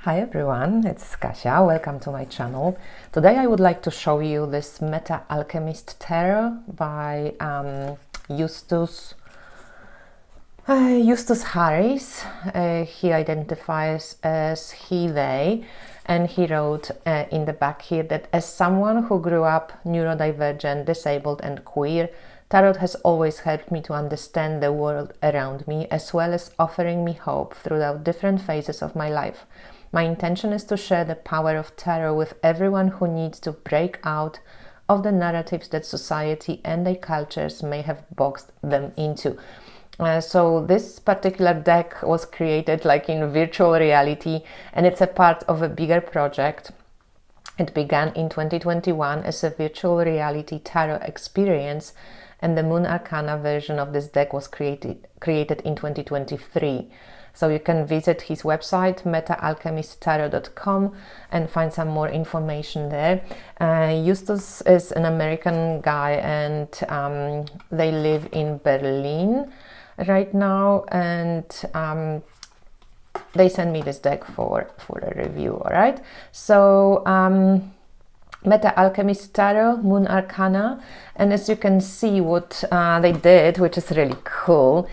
Hi everyone, it's Kasia. Welcome to my channel. Today I would like to show you this Meta Alchemist tarot by Justus Harris. He identifies as he, they, and he wrote in the back here that as someone who grew up neurodivergent, disabled and queer, tarot has always helped me to understand the world around me, as well as offering me hope throughout different phases of my life. My intention is to share the power of tarot with everyone who needs to break out of the narratives that society and their cultures may have boxed them into. So this particular deck was created like in virtual reality, and it's a part of a bigger project. It began in 2021 as a virtual reality tarot experience, and the Moon Arcana version of this deck was created in 2023. So you can visit his website, metaalchemisttarot.com, and find some more information there. Justus is an American guy, and they live in Berlin right now, and they sent me this deck for a review. All right, so Meta Alchemist Tarot, Moon Arcana, and as you can see what they did, which is really cool,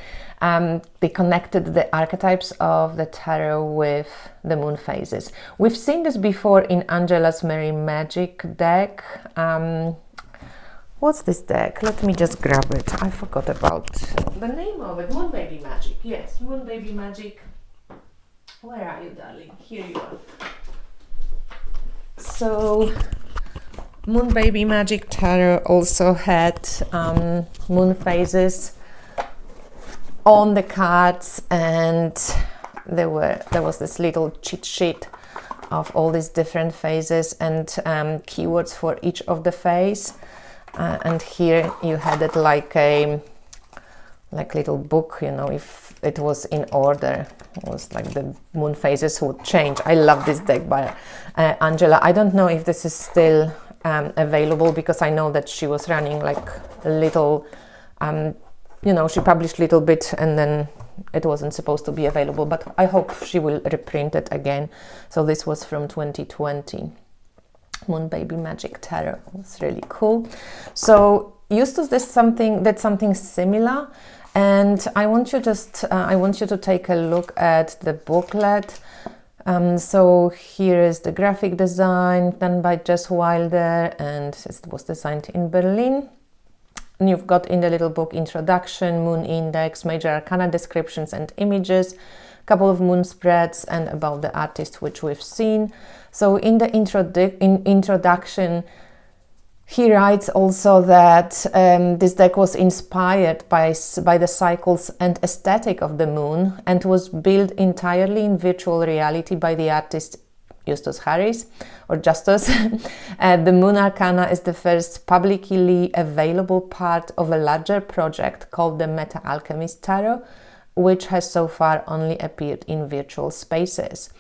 they connected the archetypes of the tarot with the moon phases. We've seen this before in Angela's Merry Magic deck. What's this deck? Let me just grab it. I forgot about the name of it. Moon Baby Magic. Yes, Moon Baby Magic. Where are you, darling? Here you are. So Moon Baby Magic Tarot also had moon phases on the cards, and there was this little cheat sheet of all these different phases and keywords for each of the phase. And here you had it like a little book, you know, if it was in order. It was like the moon phases would change. I love this deck by Angela. I don't know if this is still available, because I know that she was running like a little you know, she published a little bit and then it wasn't supposed to be available, but I hope she will reprint it again. So this was from 2020. Moon Baby Magic Tarot. It's really cool. So Justus did something similar, and I want you to take a look at the booklet. So here is the graphic design done by Jess Wilder, and it was designed in Berlin. And you've got in the little book introduction, moon index, major arcana descriptions and images, a couple of moon spreads, and about the artist, which we've seen. So in the introduction, he writes also that this deck was inspired by the cycles and aesthetic of the moon, and was built entirely in virtual reality by the artist Justus Harris, or Justus. The Moon Arcana is the first publicly available part of a larger project called the Meta Alchemist Tarot, which has so far only appeared in virtual spaces.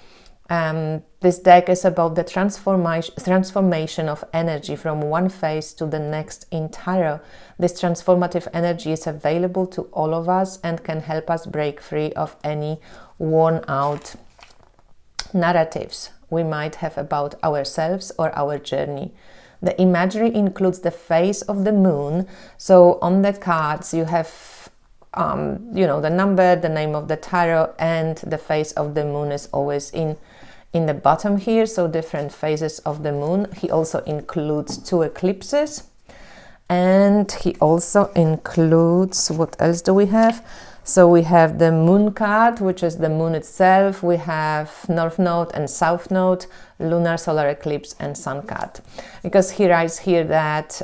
This deck is about the transformation of energy from one phase to the next in tarot. This transformative energy is available to all of us and can help us break free of any worn out narratives we might have about ourselves or our journey. The imagery includes the phase of the moon. So on the cards you have you know, the number, the name of the tarot, and the phase of the moon is always in the bottom here. So different phases of the moon. He also includes 2 eclipses, and he also includes, what else do we have? So we have the moon card, which is the moon itself. We have north node and south node, lunar, solar eclipse, and sun card. Because he writes here that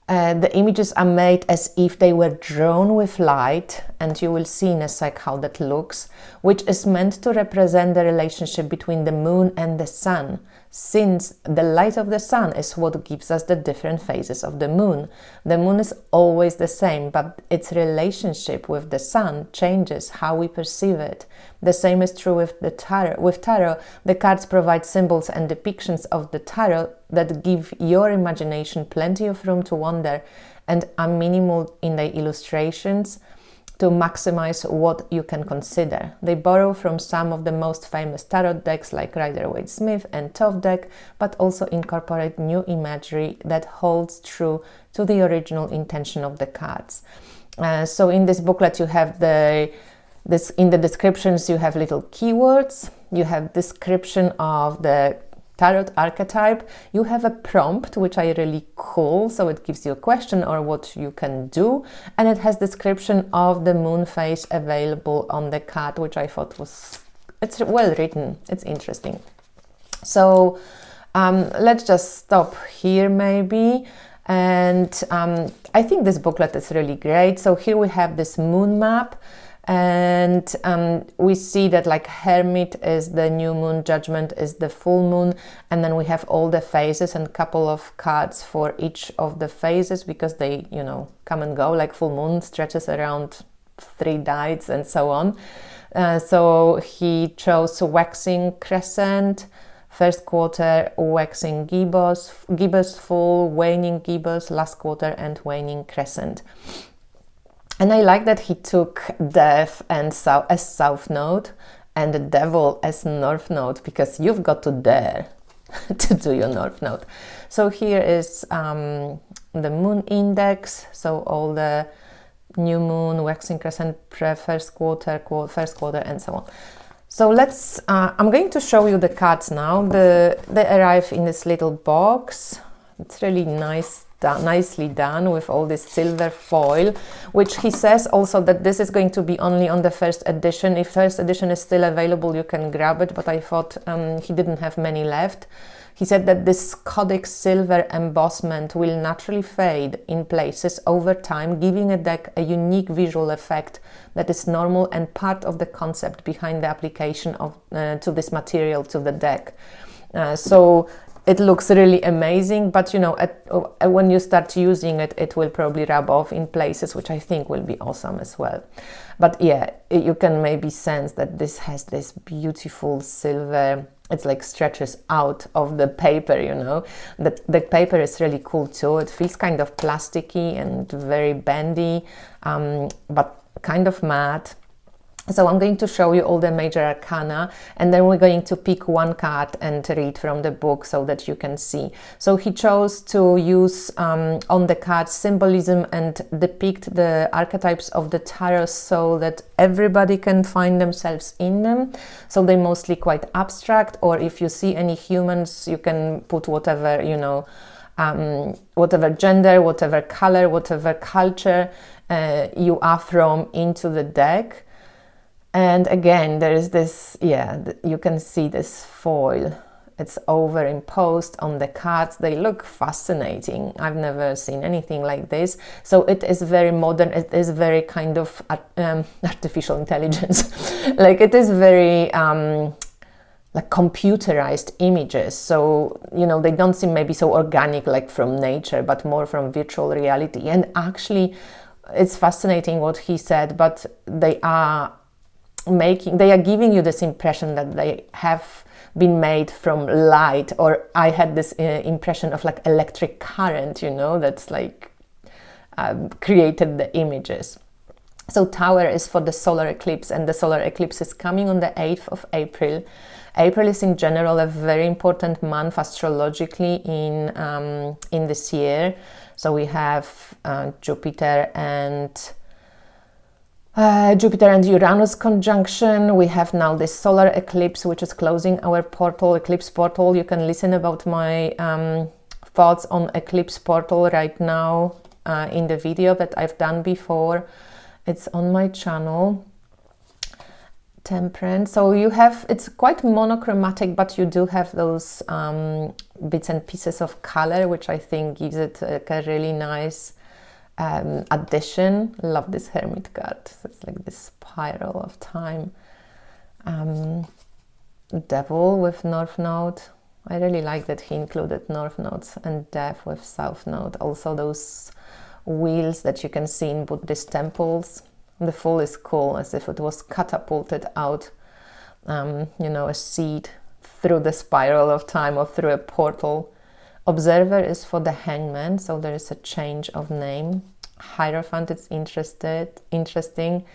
the images are made as if they were drawn with light, and you will see in a sec how that looks, which is meant to represent the relationship between the moon and the sun, since the light of the sun is what gives us the different phases of the moon. The moon is always the same, but its relationship with the sun changes how we perceive it. The same is true with the tarot. With tarot, the cards provide symbols and depictions of the tarot that give your imagination plenty of room to wander and are minimal in their illustrations. to maximize what you can consider. They borrow from some of the most famous tarot decks like Rider-Waite-Smith and Thoth deck, but also incorporate new imagery that holds true to the original intention of the cards. So in this booklet you have in the descriptions you have little keywords, you have description of the tarot archetype, you have a prompt, which I really cool, so it gives you a question or what you can do, and it has description of the moon phase available on the card, which I thought it's well written, it's interesting. So let's just stop here maybe. And I think this booklet is really great. So here we have this moon map, and we see that like Hermit is the new moon, Judgment is the full moon, and then we have all the phases and couple of cards for each of the phases, because they, you know, come and go, like full moon stretches around 3 nights and so on. So he chose waxing crescent, first quarter waxing gibbous full, waning gibbous last quarter, and waning crescent. And I like that he took Death and as south node and the Devil as north node, because you've got to dare to do your north node. So here is the moon index, so all the new moon, waxing crescent, first quarter, and so on. So let's, I'm going to show you the cards now. They arrive in this little box. It's really nicely done with all this silver foil, which he says also that this is going to be only on the first edition. If first edition is still available, you can grab it, but I thought he didn't have many left. He said that this codex silver embossment will naturally fade in places over time, giving a deck a unique visual effect that is normal and part of the concept behind the application of to this material to the deck. So it looks really amazing, but you know, when you start using it, it will probably rub off in places, which I think will be awesome as well. But yeah, you can maybe sense that this has this beautiful silver, it's like stretches out of the paper, you know. The paper is really cool too. It feels kind of plasticky and very bendy, but kind of matte. So I'm going to show you all the major arcana, and then we're going to pick one card and read from the book so that you can see. So he chose to use on the card symbolism and depict the archetypes of the tarot so that everybody can find themselves in them. So they're mostly quite abstract, or if you see any humans, you can put whatever, you know, whatever gender, whatever color, whatever culture you are from into the deck. And again, there is this, you can see this foil. It's overimposed on the cards. They look fascinating. I've never seen anything like this. So it is very modern. It is very kind of artificial intelligence. Like it is very like computerized images. So, you know, they don't seem maybe so organic like from nature, but more from virtual reality. And actually, it's fascinating what he said, but they are giving you this impression that they have been made from light, or I had this impression of like electric current, you know, that's like created the images. So Tower is for the solar eclipse, and the solar eclipse is coming on the 8th of April. April is in general a very important month astrologically in this year. So we have Jupiter and Uranus conjunction. We have now this solar eclipse, which is closing our portal, eclipse portal. You can listen about my thoughts on eclipse portal right now in the video that I've done before. It's on my channel. Temperance. So you have, it's quite monochromatic, but you do have those bits and pieces of color, which I think gives it a really nice addition. Love this Hermit card. It's like this spiral of time. Devil with North Node. I really like that he included North Nodes, and Death with South Node. Also those wheels that you can see in Buddhist temples. The Fool is cool, as if it was catapulted out, you know, a seed through the spiral of time or through a portal. Observer is for the Hangman, so there is a change of name. Hierophant, it's interesting.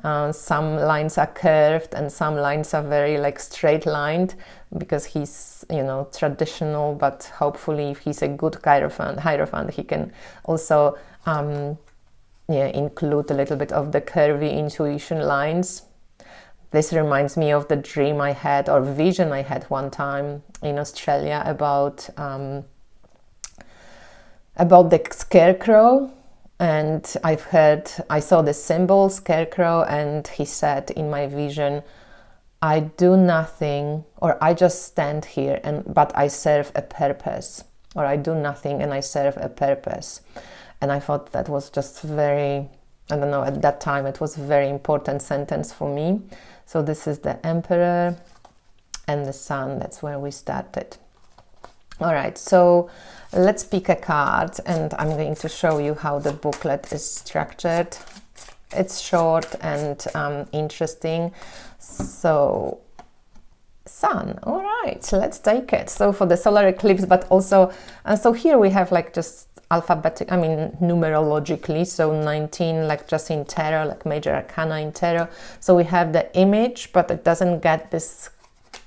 Some lines are curved and some lines are very like straight lined, because he's, you know, traditional, but hopefully if he's a good hierophant, he can also include a little bit of the curvy intuition lines. This reminds me of the dream I had, or vision I had one time in Australia about the scarecrow. And I saw the symbol scarecrow, and he said in my vision, I do nothing, or I just stand here, but I serve a purpose, or I do nothing and I serve a purpose. And I thought that was just very, I don't know, at that time it was a very important sentence for me. So this is the Emperor and the Sun. That's where we started. All right, so let's pick a card, and I'm going to show you how the booklet is structured. It's short and interesting. So Sun, all right, so let's take it. So for the solar eclipse, but also, so here we have like just alphabetic, numerologically, so 19 like just in tarot, like major arcana in tarot. So we have the image, but it doesn't get this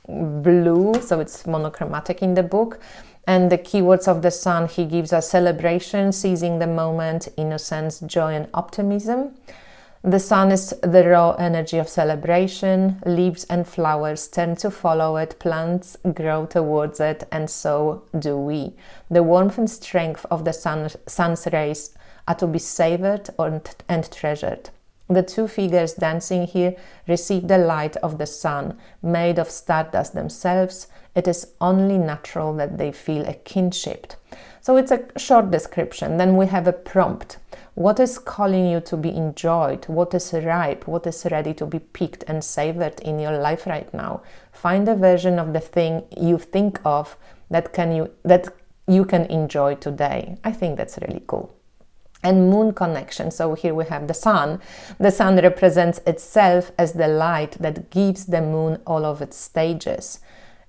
blue, so it's monochromatic in the book. And the keywords of the Sun, he gives us celebration, seizing the moment, innocence, joy and optimism. The Sun is the raw energy of celebration. Leaves and flowers turn to follow it, plants grow towards it, and so do we. The warmth and strength of the sun's rays are to be savored and treasured. The two figures dancing here receive the light of the Sun, made of stardust themselves. It is only natural that they feel a kinship. So it's a short description. Then we have a prompt. What is calling you to be enjoyed? What is ripe? What is ready to be picked and savored in your life right now? Find a version of the thing you think of that you can enjoy today. I think that's really cool. And moon connection. So here we have the Sun. The Sun represents itself as the light that gives the moon all of its stages.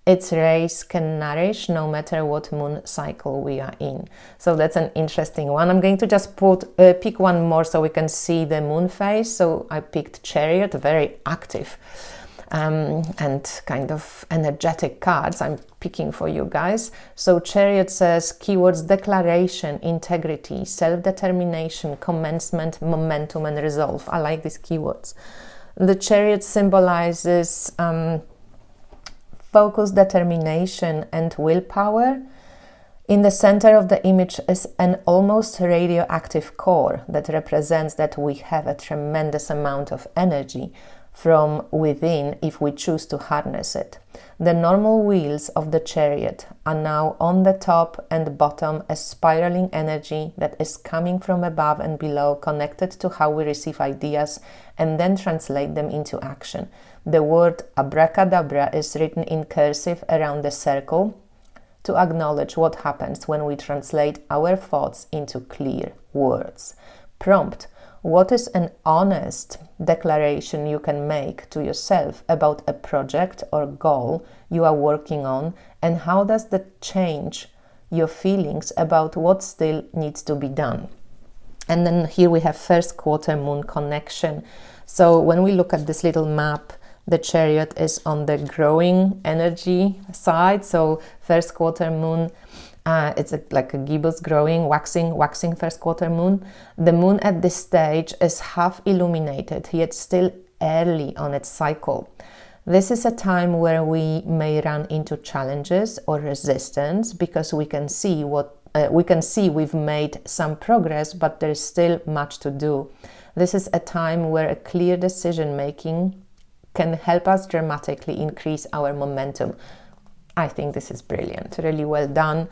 Its rays can nourish no matter what moon cycle we are in. So that's an interesting one. I'm going to just pick one more so we can see the moon phase. So I picked Chariot, very active and kind of energetic cards I'm picking for you guys. So Chariot says keywords: declaration, integrity, self-determination, commencement, momentum and resolve. I like these keywords. The Chariot symbolizes focus, determination and willpower. In the center of the image is an almost radioactive core that represents that we have a tremendous amount of energy from within if we choose to harness it. The normal wheels of the Chariot are now on the top and bottom, a spiraling energy that is coming from above and below, connected to how we receive ideas and then translate them into action. The word abracadabra is written in cursive around the circle to acknowledge what happens when we translate our thoughts into clear words. Prompt: what is an honest declaration you can make to yourself about a project or goal you are working on, and how does that change your feelings about what still needs to be done? And then here we have first quarter moon connection. So when we look at this little map, the Chariot is on the growing energy side. So first quarter moon, it's like a gibbous growing, waxing first quarter moon. The moon at this stage is half illuminated, yet still early on its cycle. This is a time where we may run into challenges or resistance, because we can see we've made some progress, but there is still much to do. This is a time where a clear decision making can help us dramatically increase our momentum. I think this is brilliant, really well done.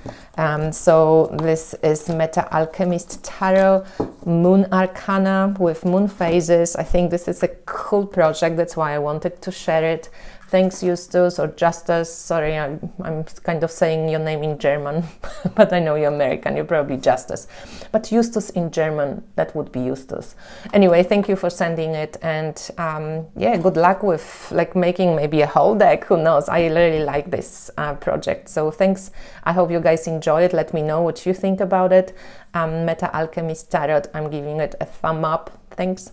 So this is Meta Alchemist Tarot, Moon Arcana with moon phases. I think this is a cool project, that's why I wanted to share it. Thanks, Justus or Justus. Sorry, I'm kind of saying your name in German, but I know you're American. You're probably Justus. But Justus in German, that would be Justus. Anyway, thank you for sending it, and yeah, good luck with like making maybe a whole deck. Who knows? I really like this project. So thanks. I hope you guys enjoy it. Let me know what you think about it. Meta Alchemist Tarot. I'm giving it a thumb up. Thanks.